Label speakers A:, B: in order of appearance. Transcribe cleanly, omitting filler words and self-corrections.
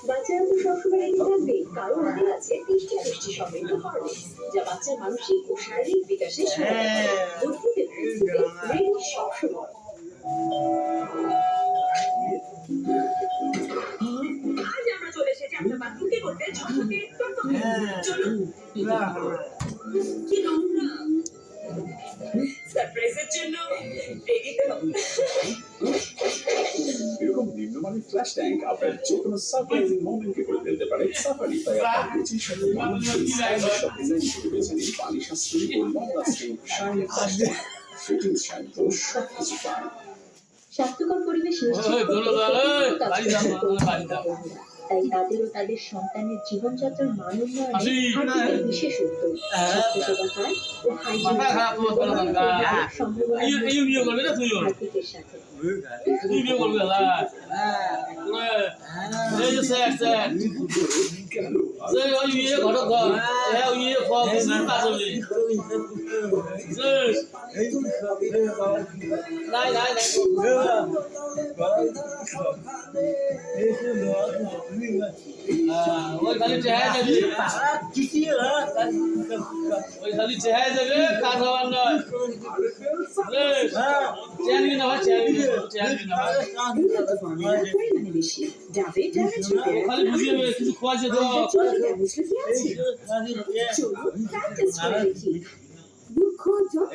A: বাচ্চারা তো সবসময় রেডি থাকবে, কারণ ওদের আছে পুষ্টি পুষ্টি সমৃদ্ধ হরলিক্স, যা বাচ্চার মানসিক ও শারীরিক বিকাশে সহায়তা করে। বুদ্ধিতে বুদ্ধিতে রেডি সবসময়। আজ আমরা চলে এসেছি আপনার বাথরুমকে করতে ঝকঝকে টকটকে। চলুন কি নোংরা সারপ্রাইজের জন্য রেডি তো।
B: এরকম নিম্নমানের ফ্ল্যাশ ট্যাঙ্ক আপনার যে কোনো সারপ্রাইজিং মোমেন্টকে করে ফেলতে পারে সাফারি। তাই আপনার রুচির সাথে মানানসই স্টাইলিশ সব ডিজাইন হিসেবে বেছে নিন পানি সাশ্রয়ী ও long lasting shiny flash tank. Fittings শান্ত সবকিছু পায়।
A: স্বাস্থ্যকর পরিবেশ নিশ্চিত করতে তাই তাদের ও তাদের সন্তানের জীবনযাত্রার মান উন্নয়নে হার্টবিটের বিশেষ উদ্যোগ। স্বাস্থ্যসেবা কার্ড ও হার্টবিটের সাথে
C: ওই খালি চেহারা যাবে ওই খালি চেহারা যাবে কাজ হওয়ার নয় চেয়ার নিয়ে না
A: পরিমাণে বেশি ডাবে ড্যামেজ
C: খালি বুঝিয়ে কিছু খোয়াছে তো
A: দুঃখ যত